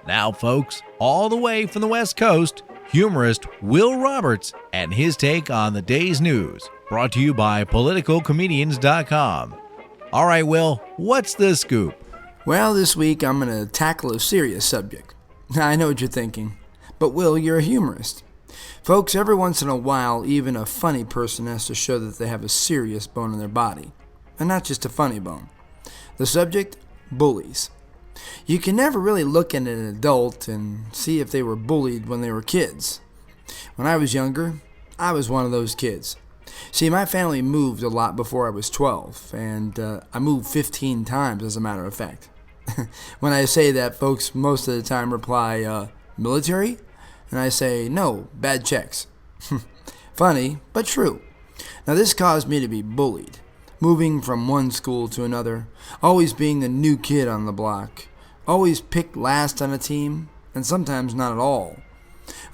Now, folks, all the way from the West Coast, humorist Will Roberts and his take on the day's news, brought to you by politicalcomedians.com. All right, Will, what's the scoop? Well, this week I'm going to tackle a serious subject. I know what you're thinking, but Will, you're a humorist. Folks, every once in a while, even a funny person has to show that they have a serious bone in their body, and not just a funny bone. The subject? Bullies. You can never really look at an adult and see if they were bullied when they were kids. When I was younger, I was one of those kids. See, my family moved a lot before I was 12, and I moved 15 times, as a matter of fact. When I say that, folks most of the time reply, military? And I say, no, bad checks. Funny, but true. Now, this caused me to be bullied. Moving from one school to another, always being the new kid on the block, always picked last on a team, and sometimes not at all.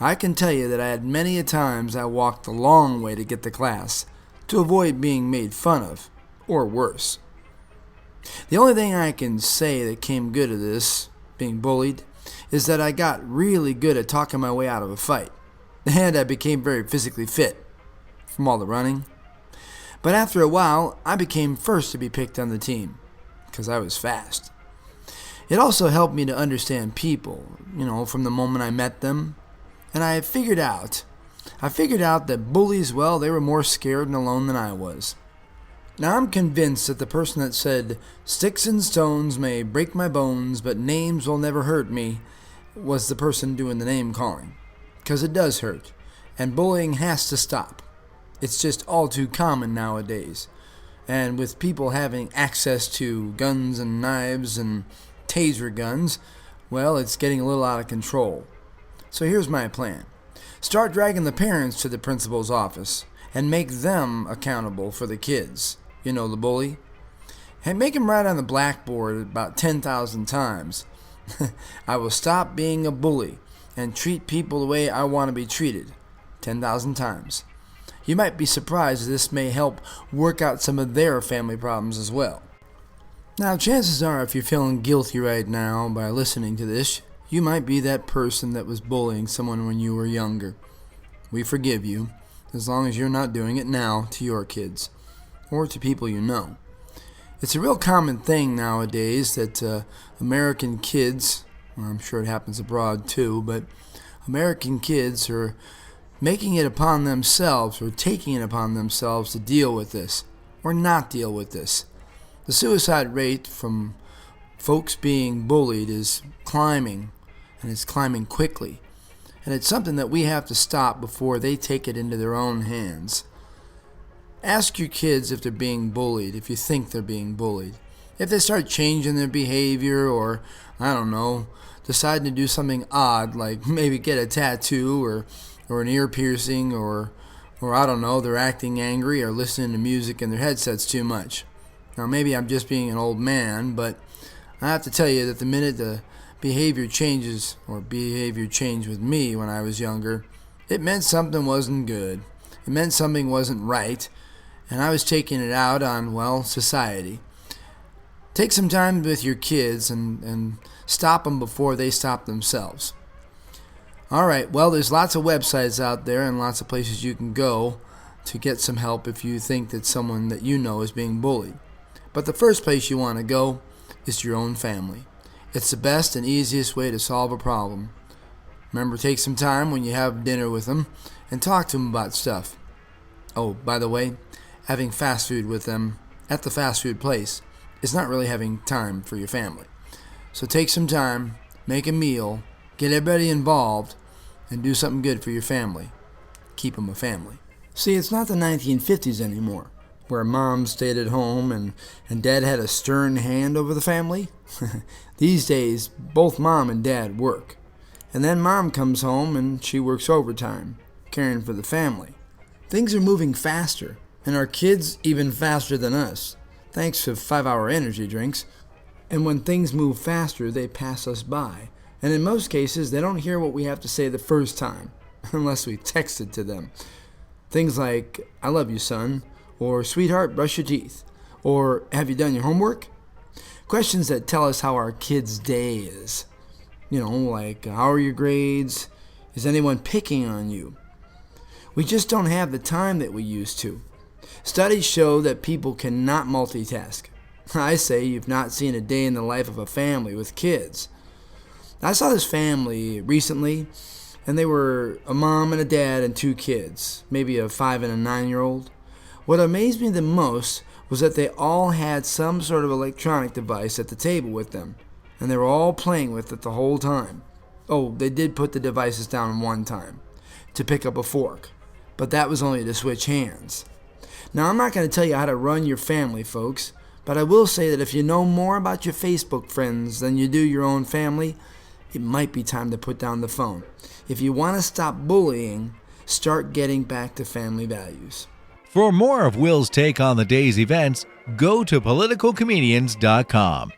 I can tell you that I had many a times I walked a long way to get to class, to avoid being made fun of, or worse. The only thing I can say that came good of this, being bullied, is that I got really good at talking my way out of a fight, and I became very physically fit, from all the running. But after a while, I became first to be picked on the team, because I was fast. It also helped me to understand people, from the moment I met them. And I figured out that bullies, well, they were more scared and alone than I was. Now I'm convinced that the person that said, "Sticks and stones may break my bones, but names will never hurt me," was the person doing the name calling. Because it does hurt, and bullying has to stop. It's just all too common nowadays. And with people having access to guns and knives and taser guns, well, it's getting a little out of control. So here's my plan. Start dragging the parents to the principal's office and make them accountable for the kids. The bully. And make them write on the blackboard about 10,000 times. I will stop being a bully and treat people the way I want to be treated. 10,000 times. You might be surprised this may help work out some of their family problems as well. Now, chances are if you're feeling guilty right now by listening to this, you might be that person that was bullying someone when you were younger. We forgive you, as long as you're not doing it now to your kids, or to people you know. It's a real common thing nowadays that American kids, well, I'm sure it happens abroad too, but American kids are making it upon themselves or taking it upon themselves to deal with this, or not deal with this. The suicide rate from folks being bullied is climbing, and it's climbing quickly. And it's something that we have to stop before they take it into their own hands. Ask your kids if they're being bullied, if you think they're being bullied. If they start changing their behavior or, deciding to do something odd, like maybe get a tattoo or an ear piercing or they're acting angry or listening to music in their headsets too much. Now, maybe I'm just being an old man, but I have to tell you that the minute the behavior changes, or behavior changed with me when I was younger, it meant something wasn't good. It meant something wasn't right, and I was taking it out on, society. Take some time with your kids and stop them before they stop themselves. All right, well, there's lots of websites out there and lots of places you can go to get some help if you think that someone that you know is being bullied. But the first place you want to go is your own family. It's the best and easiest way to solve a problem. Remember, take some time when you have dinner with them and talk to them about stuff. Oh, by the way, having fast food with them at the fast food place is not really having time for your family. So take some time, make a meal, get everybody involved, and do something good for your family. Keep them a family. See, it's not the 1950s anymore, where mom stayed at home and dad had a stern hand over the family. These days, both mom and dad work. And then mom comes home and she works overtime, caring for the family. Things are moving faster, and our kids even faster than us, thanks to 5-hour energy drinks. And when things move faster, they pass us by. And in most cases, they don't hear what we have to say the first time, unless we text it to them. Things like, "I love you, son," or "Sweetheart, brush your teeth," or "Have you done your homework?" Questions that tell us how our kid's day is. Like how are your grades? Is anyone picking on you? We just don't have the time that we used to. Studies show that people cannot multitask. I say you've not seen a day in the life of a family with kids. I saw this family recently, and they were a mom and a dad and 2 kids, maybe a 5 and a 9-year-old. What amazed me the most was that they all had some sort of electronic device at the table with them, and they were all playing with it the whole time. Oh, they did put the devices down one time to pick up a fork, but that was only to switch hands. Now, I'm not going to tell you how to run your family, folks, but I will say that if you know more about your Facebook friends than you do your own family, it might be time to put down the phone. If you want to stop bullying, start getting back to family values. For more of Will's take on the day's events, go to politicalcomedians.com.